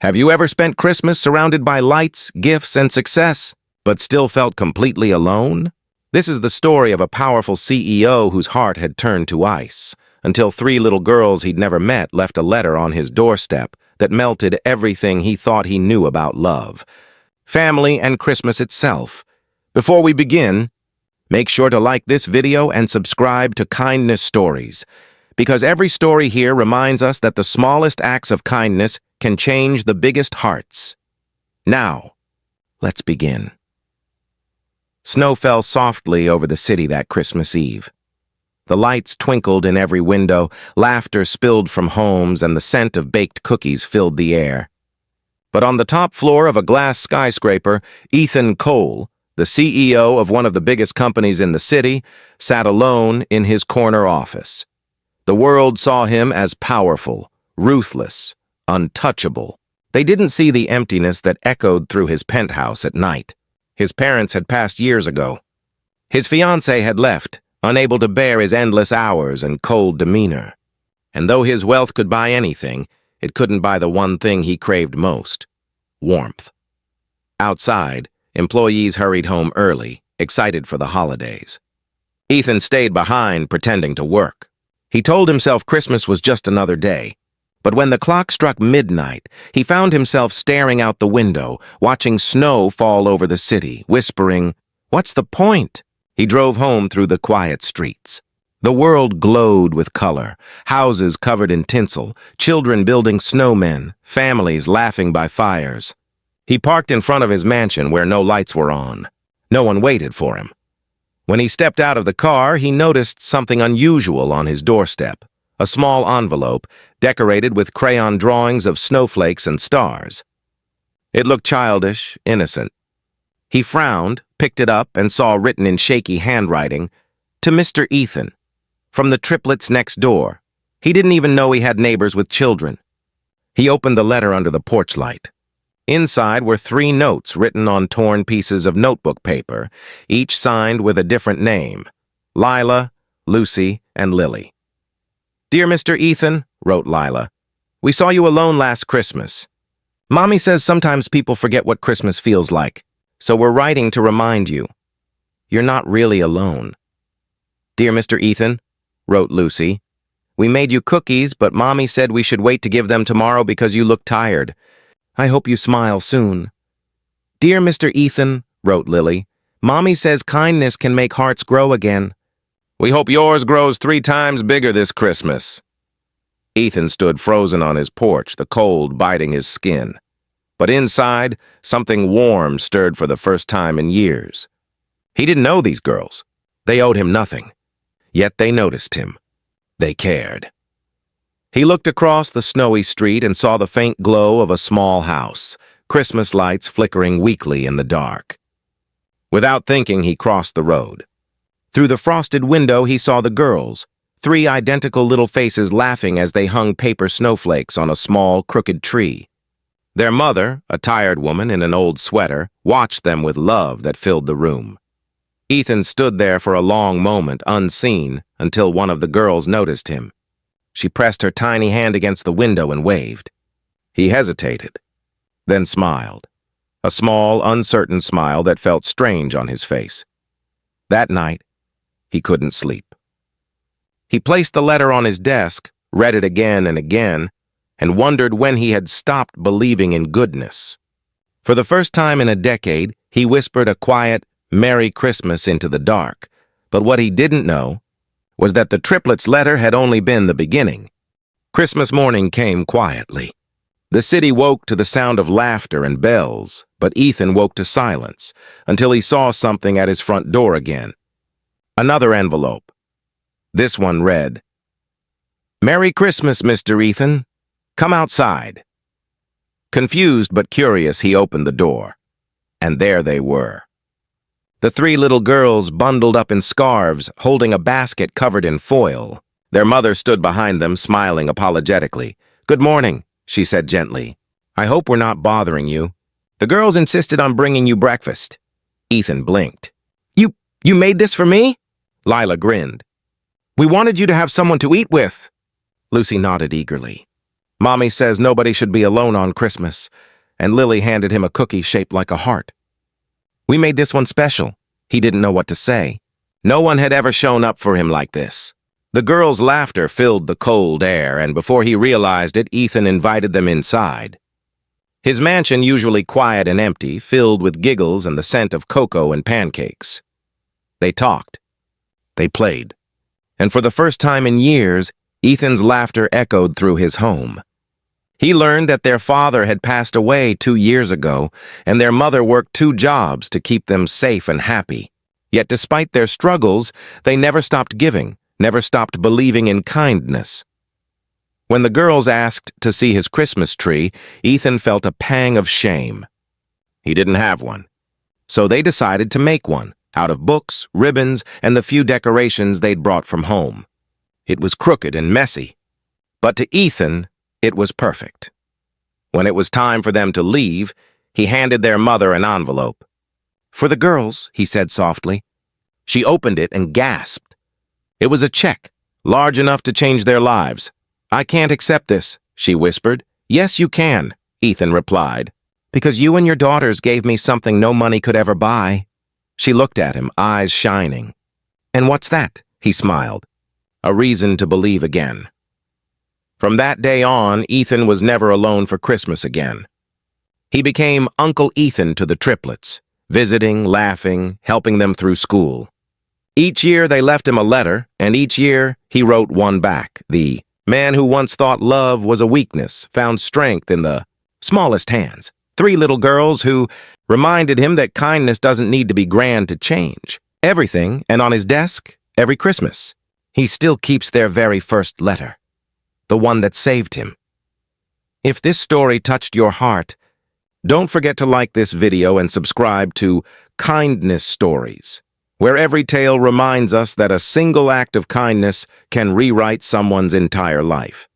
Have you ever spent Christmas surrounded by lights, gifts, and success, but still felt completely alone? This is the story of a powerful CEO whose heart had turned to ice, until three little girls he'd never met left a letter on his doorstep that melted everything he thought he knew about love, family, and Christmas itself. Before we begin, make sure to like this video and subscribe to Kindness Stories, because every story here reminds us that the smallest acts of kindness can change the biggest hearts. Now, let's begin. Snow fell softly over the city that Christmas Eve. The lights twinkled in every window, laughter spilled from homes, and the scent of baked cookies filled the air. But on the top floor of a glass skyscraper, Ethan Cole, the CEO of one of the biggest companies in the city, sat alone in his corner office. The world saw him as powerful, ruthless, untouchable. They didn't see the emptiness that echoed through his penthouse at night. His parents had passed years ago. His fiancée had left, unable to bear his endless hours and cold demeanor. And though his wealth could buy anything, it couldn't buy the one thing he craved most: warmth. Outside, employees hurried home early, excited for the holidays. Ethan stayed behind, pretending to work. He told himself Christmas was just another day. But when the clock struck midnight, he found himself staring out the window, watching snow fall over the city, whispering, "What's the point?" He drove home through the quiet streets. The world glowed with color, houses covered in tinsel, children building snowmen, families laughing by fires. He parked in front of his mansion where no lights were on. No one waited for him. When he stepped out of the car, he noticed something unusual on his doorstep. A small envelope, decorated with crayon drawings of snowflakes and stars. It looked childish, innocent. He frowned, picked it up, and saw written in shaky handwriting, "To Mr. Ethan, from the Triplets next door." He didn't even know he had neighbors with children. He opened the letter under the porch light. Inside were 3 notes written on torn pieces of notebook paper, each signed with a different name: Lila, Lucy, and Lily. "Dear Mr. Ethan," wrote Lila, "we saw you alone last Christmas. Mommy says sometimes people forget what Christmas feels like, so we're writing to remind you. You're not really alone." "Dear Mr. Ethan," wrote Lucy, "we made you cookies, but Mommy said we should wait to give them tomorrow because you look tired. I hope you smile soon." "Dear Mr. Ethan," wrote Lily, "Mommy says kindness can make hearts grow again. We hope yours grows 3 times bigger this Christmas." Ethan stood frozen on his porch, the cold biting his skin. But inside, something warm stirred for the first time in years. He didn't know these girls. They owed him nothing. Yet they noticed him. They cared. He looked across the snowy street and saw the faint glow of a small house, Christmas lights flickering weakly in the dark. Without thinking, he crossed the road. Through the frosted window, he saw the girls, 3 identical little faces laughing as they hung paper snowflakes on a small, crooked tree. Their mother, a tired woman in an old sweater, watched them with love that filled the room. Ethan stood there for a long moment, unseen, until one of the girls noticed him. She pressed her tiny hand against the window and waved. He hesitated, then smiled, a small, uncertain smile that felt strange on his face. That night, he couldn't sleep. He placed the letter on his desk, read it again and again, and wondered when he had stopped believing in goodness. For the first time in a decade, he whispered a quiet, "Merry Christmas" into the dark. But what he didn't know was that the Triplets' letter had only been the beginning. Christmas morning came quietly. The city woke to the sound of laughter and bells, but Ethan woke to silence until he saw something at his front door again. Another envelope. This one read, "Merry Christmas, Mr. Ethan. Come outside." Confused but curious, he opened the door. And there they were. The 3 little girls bundled up in scarves, holding a basket covered in foil. Their mother stood behind them, smiling apologetically. "Good morning," she said gently. "I hope we're not bothering you. The girls insisted on bringing you breakfast." Ethan blinked. You made this for me?" Lila grinned. "We wanted you to have someone to eat with." Lucy nodded eagerly. Mommy says nobody should be alone on Christmas, and Lily handed him a cookie shaped like a heart. We made this one special. He didn't know what to say. No one had ever shown up for him like this. The girls' laughter filled the cold air, and before he realized it, Ethan invited them inside. His mansion, usually quiet and empty, filled with giggles and the scent of cocoa and pancakes. They talked. They played. And for the first time in years, Ethan's laughter echoed through his home. He learned that their father had passed away 2 years ago, and their mother worked 2 jobs to keep them safe and happy. Yet despite their struggles, they never stopped giving, never stopped believing in kindness. When the girls asked to see his Christmas tree, Ethan felt a pang of shame. He didn't have one. So they decided to make one, out of books, ribbons, and the few decorations they'd brought from home. It was crooked and messy, but to Ethan, it was perfect. When it was time for them to leave, he handed their mother an envelope. "For the girls," he said softly. She opened it and gasped. It was a check, large enough to change their lives. "I can't accept this," she whispered. "Yes, you can," Ethan replied, "because you and your daughters gave me something no money could ever buy." She looked at him, eyes shining. "And what's that?" he smiled. "A reason to believe again." From that day on, Ethan was never alone for Christmas again. He became Uncle Ethan to the triplets, visiting, laughing, helping them through school. Each year they left him a letter, and each year he wrote one back. The man who once thought love was a weakness found strength in the smallest hands. 3 little girls who reminded him that kindness doesn't need to be grand to change. Everything, and on his desk, every Christmas, he still keeps their very first letter, the one that saved him. If this story touched your heart, don't forget to like this video and subscribe to Kindness Stories, where every tale reminds us that a single act of kindness can rewrite someone's entire life.